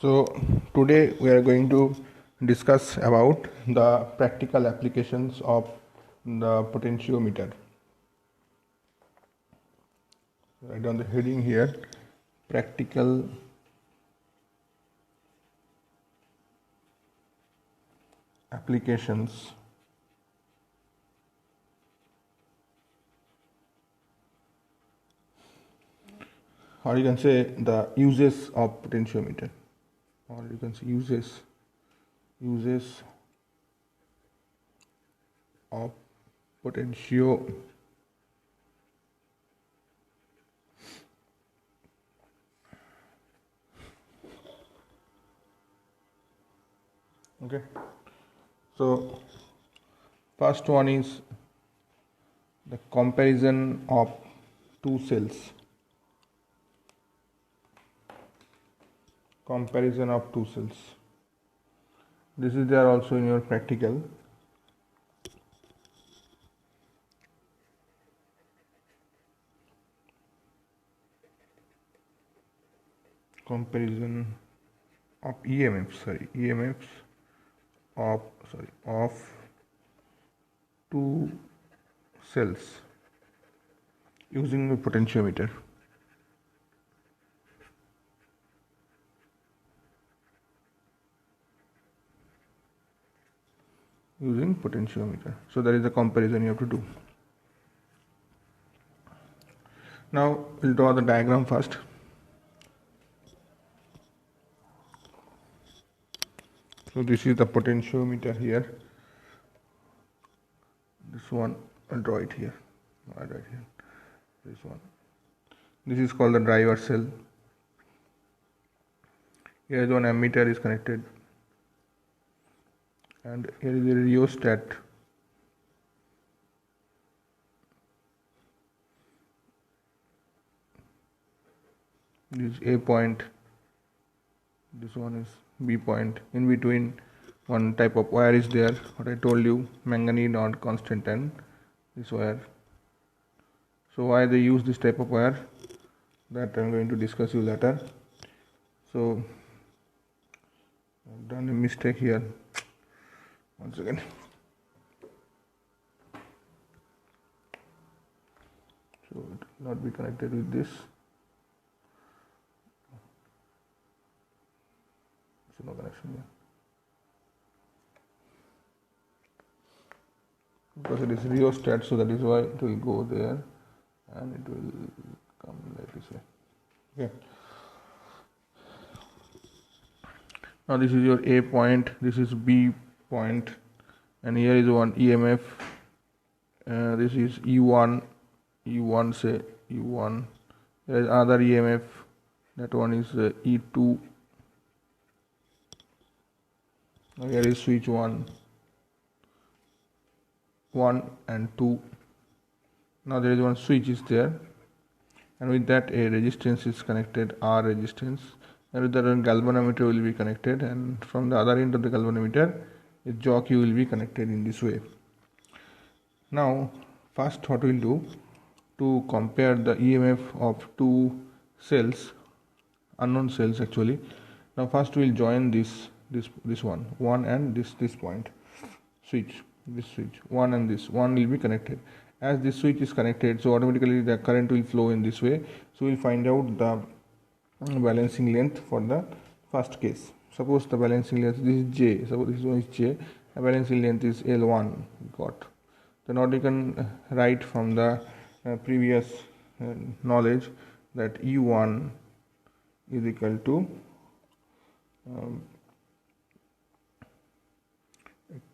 So today we are going to discuss about the practical applications of the potentiometer. Write down the heading here: practical applications or you can say the uses of potentiometer, or you can say uses of potentiometer. Okay, so first one is the comparison of two cells. Comparison of two cells. This is there also in your practical. Comparison of EMFs of two cells using a potentiometer. Using potentiometer. So that is the comparison you have to do. Now we'll draw the diagram first. So this is the potentiometer here. This one, I'll draw it here. Right here. This one. This is called the driver cell. Here is one ammeter is connected, and here is a rheostat. This is A point. This one is B point. In between, one type of wire is there. What I told you, manganese not constant and this wire. So why they use this type of wire, that I'm going to discuss you later. So I've done a mistake here. Once again. So it will not be connected with this. So no connection here. Because it is rheostat, so that is why it will go there and it will come like this way. Okay. Now this is your A point, this is B point, and here is one EMF. This is E1, say E1. There is another EMF. That one is E2. Now here is switch 1 and 2. Now there is one switch is there, and with that a resistance is connected, R resistance, and with that a galvanometer will be connected, and from the other end of the galvanometer a jockey will be connected in this way. Now first what we'll do to compare the EMF of two cells, unknown cells actually. Now first we'll join this one and this point, this switch 1 and this one will be connected. As this switch is connected, so automatically the current will flow in this way. So we'll find out the balancing length for the first case. Suppose the balancing length, this is J, suppose this one is J, the balancing length is L1 got. Then what you can write from the previous knowledge, that E1 is equal to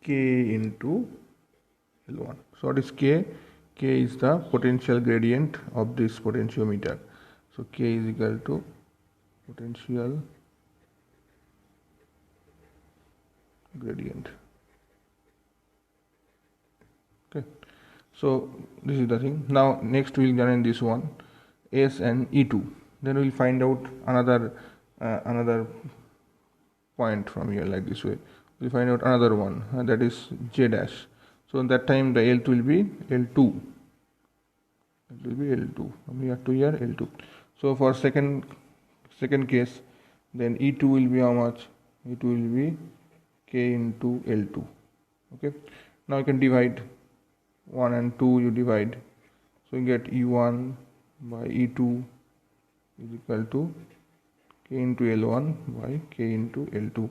K into L1. So what is K? K is the potential gradient of this potentiometer. So K is equal to potential gradient. Okay. So this is the thing. Now next we will join this one, S and E2. Then we will find out another point from here like this way. We find out another one, that is J dash. So in that time the L2 will be L2. It will be L2. From here to here L2. So for second case, then E2 will be how much? E2 will be K into L2. Okay, now you can divide 1 and 2, you divide, so you get E1 by E2 is equal to K into L1 by K into L2,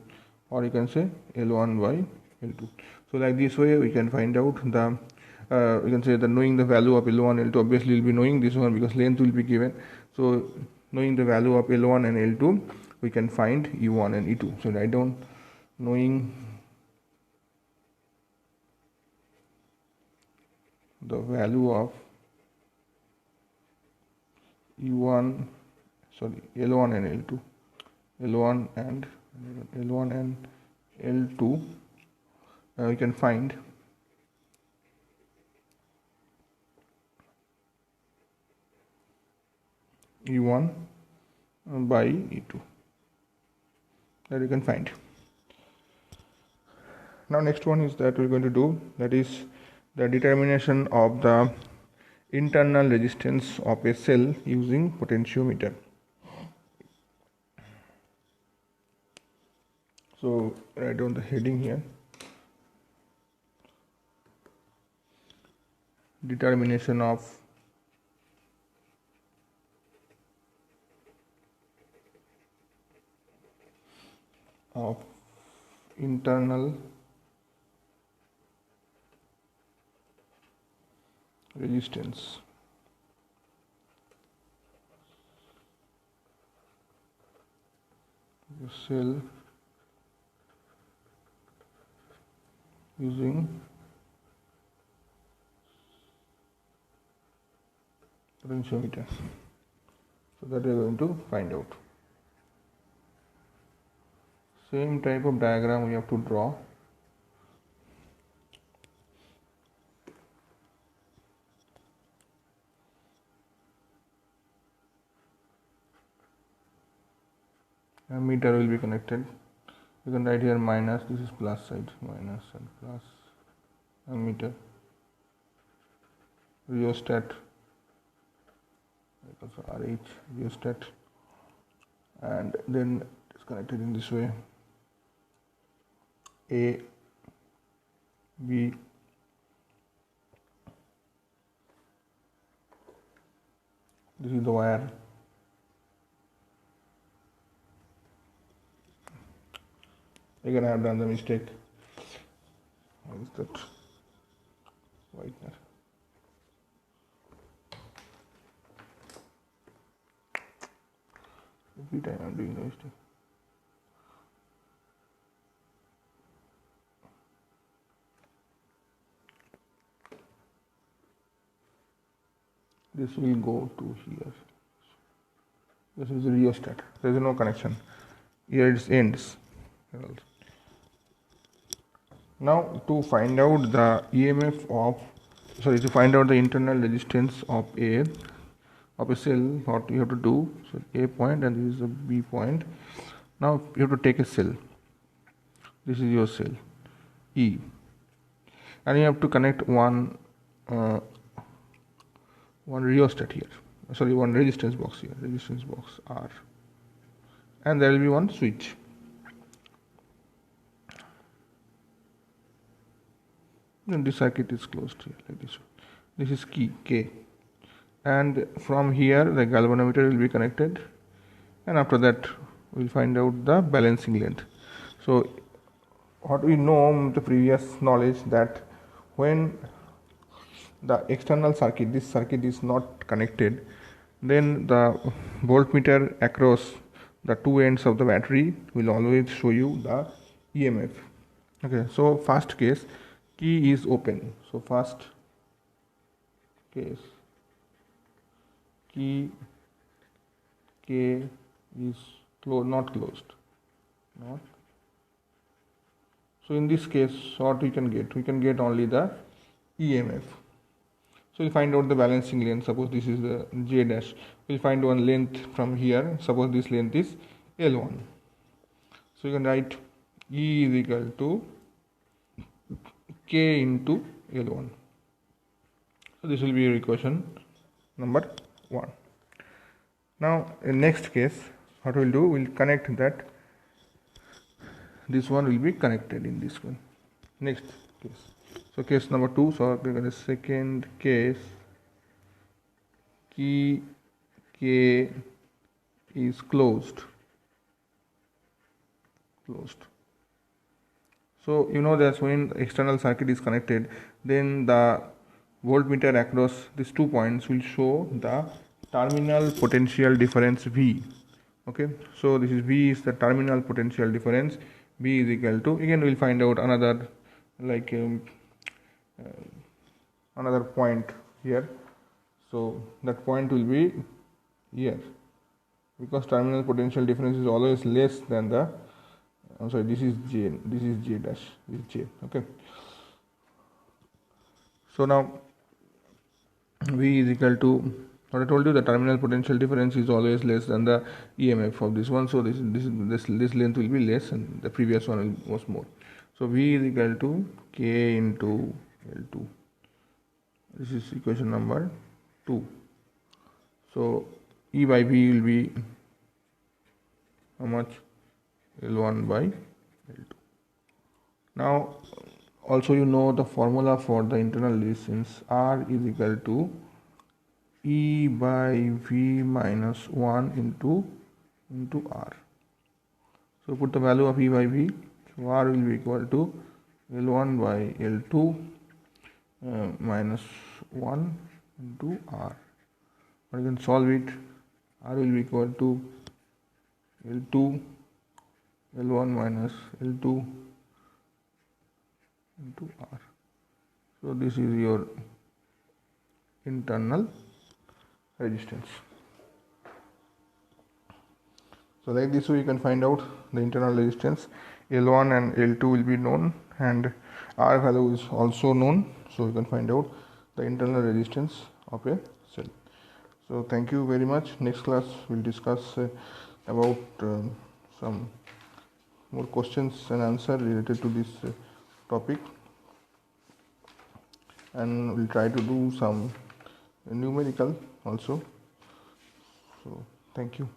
or you can say L1 by L2. So like this way we can find out the we can say that knowing the value of L1 L2, obviously we'll be knowing this one because length will be given. So knowing the value of L1 and L2, we can find E1 and E2. So write down knowing the value of L1 and L2, L1 and L2, we can find E1 by E2, that you can find. Now next one is that we're going to do, that is the determination of the internal resistance of a cell using potentiometer. So write down the heading here, determination of internal resistance of a cell using potentiometer. So that we are going to find out. Same type of diagram we have to draw. Meter will be connected. You can write here minus, this is plus side, minus and plus ammeter, rheostat, also RH, rheostat, and then it's connected in this way, A, B, this is the wire, again I have done the mistake. What is that? Whitener. Every time I'm doing the mistake. This will go to here. This is the rheostat. There is no connection. Here it ends. Now to find out the EMF of, to find out the internal resistance of a cell, what you have to do, so A point and this is a B point. Now you have to take a cell. This is your cell E, and you have to connect one rheostat here. One resistance box here, resistance box R, and there will be one switch. And this circuit is closed here like this. This is key K, and from here the galvanometer will be connected, and after that we'll find out the balancing length. So what we know from the previous knowledge, that when the external circuit, this circuit is not connected, then the voltmeter across the two ends of the battery will always show you the EMF. Okay, so first case, key is open. So first case, key K is not closed. So in this case, what we can get? We can get only the EMF. So we'll find out the balancing length. Suppose this is the J dash. We'll find one length from here. Suppose this length is L1. So you can write E is equal to K into L1. So this will be your equation number 1. Now in next case, what we'll do, we'll connect that, this one will be connected in this one. Next case, so case number 2. So we're going to second case, key K is closed. So you know that when external circuit is connected, then the voltmeter across these 2 points will show the terminal potential difference V. Okay, so this is V is the terminal potential difference. V is equal to, again we'll find out another like another point here. So that point will be here, because terminal potential difference is always less than the, I'm sorry, this is J, this is J dash, this is J. Okay, so now V is equal to, what I told you, the terminal potential difference is always less than the EMF of this one. So this length will be less and the previous one was more. So V is equal to K into L2. This is equation number 2. So E by V will be how much? L1 by L2. Now also you know the formula for the internal resistance, R is equal to E by V minus 1 into R. So put the value of E by V. So R will be equal to L1 by L2 minus 1 into R. Or you can solve it. R will be equal to L2 L1 minus L2 into R. So this is your internal resistance. So like this way you can find out the internal resistance. L1 and L2 will be known and R value is also known. So you can find out the internal resistance of a cell. So thank you very much. Next class we'll discuss about some more questions and answer related to this topic, and we'll try to do some numerical also. So thank you.